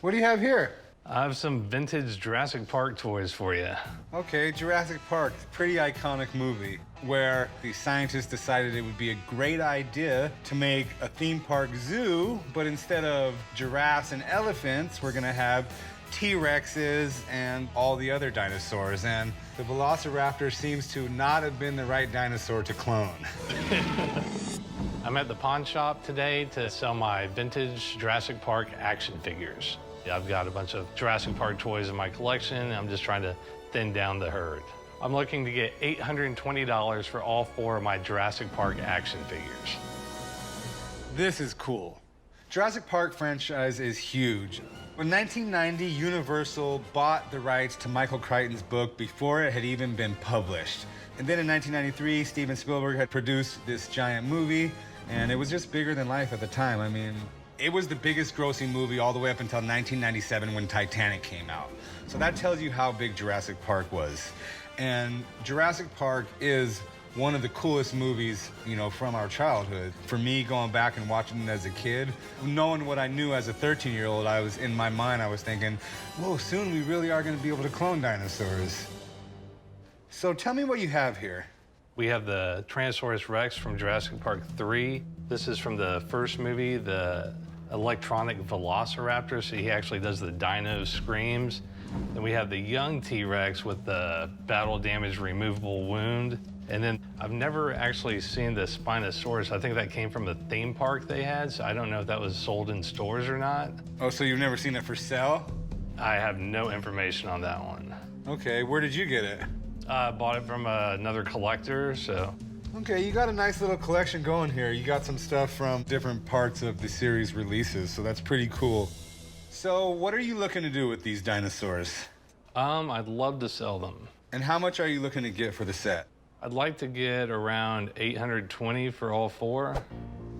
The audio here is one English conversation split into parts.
What do you have here? I have some vintage Jurassic Park toys for you. Okay, Jurassic Park, pretty iconic movie where the scientists decided it would be a great idea to make a theme park zoo, but instead of giraffes and elephants, we're gonna have T-Rexes and all the other dinosaurs. And the Velociraptor seems to not have been the right dinosaur to clone. I'm at the pawn shop today to sell my vintage Jurassic Park action figures. I've got a bunch of Jurassic Park toys in my collection, and I'm just trying to thin down the herd. I'm looking to get $820 for all 4 of my Jurassic Park action figures. This is cool. Jurassic Park franchise is huge. In 1990, Universal bought the rights to Michael Crichton's book before it had even been published. And then in 1993, Steven Spielberg had produced this giant movie, and it was just bigger than life at the time. I mean, it was the biggest grossing movie all the way up until 1997 when Titanic came out. So that tells you how big Jurassic Park was. And Jurassic Park is one of the coolest movies, you know, from our childhood. For me, going back and watching it as a kid, knowing what I knew as a 13-year-old, in my mind, I was thinking, whoa, soon we really are gonna be able to clone dinosaurs. So tell me what you have here. We have the Pawnasaurus Rex from Jurassic Park 3. This is from the first movie, the electronic Velociraptor, so he actually does the dino screams. Then we have the young T-Rex with the battle-damaged removable wound. And then I've never actually seen the Spinosaurus. I think that came from a theme park they had, so I don't know if that was sold in stores or not. Oh, so you've never seen it for sale? I have no information on that one. Okay, where did you get it? I bought it from another collector, so. Okay, you got a nice little collection going here. You got some stuff from different parts of the series releases, so that's pretty cool. So what are you looking to do with these dinosaurs? I'd love to sell them. And how much are you looking to get for the set? I'd like to get around $820 for all 4.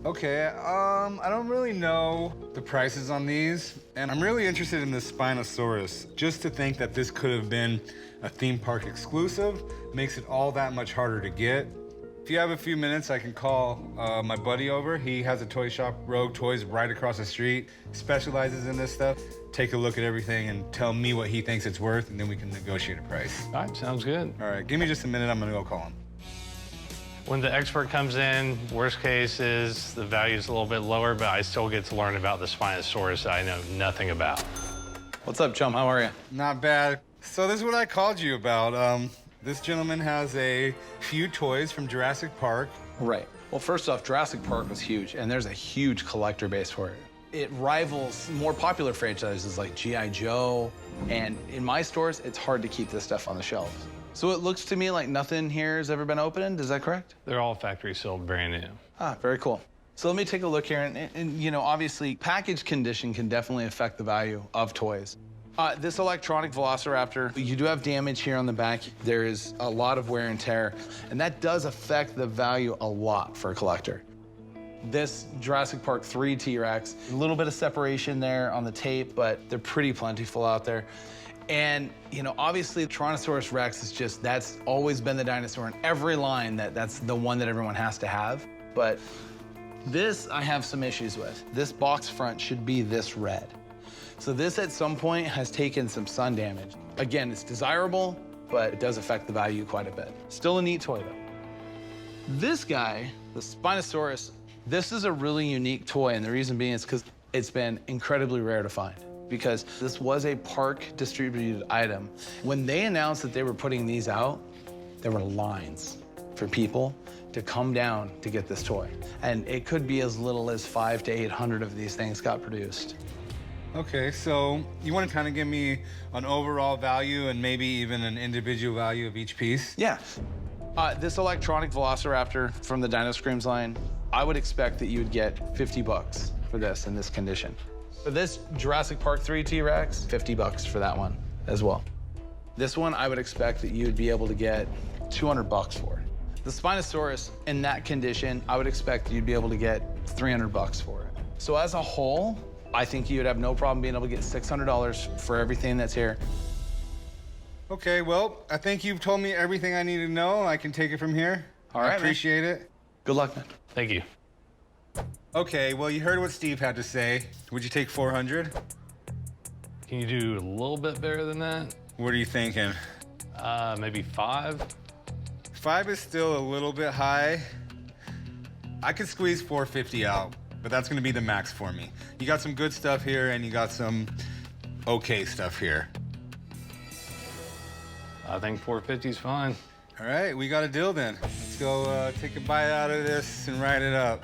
Okay, I don't really know the prices on these, and I'm really interested in this Spinosaurus. Just to think that this could have been a theme park exclusive makes it all that much harder to get. If you have a few minutes, I can call my buddy over. He has a toy shop, Rogue Toys, right across the street, specializes in this stuff. Take a look at everything and tell me what he thinks it's worth, and then we can negotiate a price. All right, sounds good. All right, give me just a minute. I'm gonna go call him. When the expert comes in, worst case is the value's a little bit lower, but I still get to learn about the Spinosaurus that I know nothing about. What's up, chum? How are you? Not bad. So this is what I called you about. This gentleman has a few toys from Jurassic Park. Right. Well, first off, Jurassic Park was huge, and there's a huge collector base for it. It rivals more popular franchises like G.I. Joe, and in my stores, it's hard to keep this stuff on the shelves. So it looks to me like nothing here has ever been opened. Is that correct? They're all factory sealed, brand new. Ah, very cool. So let me take a look here, and you know, obviously, package condition can definitely affect the value of toys. This electronic Velociraptor, you do have damage here on the back. There is a lot of wear and tear, and that does affect the value a lot for a collector. This Jurassic Park 3 T-Rex, a little bit of separation there on the tape, but they're pretty plentiful out there. And, you know, obviously, Pawnasaurus Rex is just, that's always been the dinosaur in every line, that's the one that everyone has to have. But this, I have some issues with. This box front should be this red. So this, at some point, has taken some sun damage. Again, it's desirable, but it does affect the value quite a bit. Still a neat toy, though. This guy, the Spinosaurus, this is a really unique toy, and the reason being is because it's been incredibly rare to find, because this was a park distributed item. When they announced that they were putting these out, there were lines for people to come down to get this toy. And it could be as little as 500 to 800 of these things got produced. Okay, so you want to kind of give me an overall value and maybe even an individual value of each piece? Yeah. This electronic Velociraptor from the Dino Screams line, I would expect that you would get 50 bucks for this in this condition. For this Jurassic Park 3 T-Rex, 50 bucks for that one as well. This one, I would expect that you would be able to get 200 bucks for. The Spinosaurus, in that condition, I would expect you'd be able to get 300 bucks for it. So as a whole, I think you'd have no problem being able to get $600 for everything that's here. Okay, well, I think you've told me everything I need to know. I can take it from here. All right, I appreciate it. Good luck, man. Thank you. Okay, well, you heard what Steve had to say. Would you take 400? Can you do a little bit better than that? What are you thinking? Maybe 5? 5 is still a little bit high. I could squeeze 450 out, but that's gonna be the max for me. You got some good stuff here and you got some okay stuff here. I think 450 is fine. All right, we got a deal then. Let's go take a bite out of this and write it up.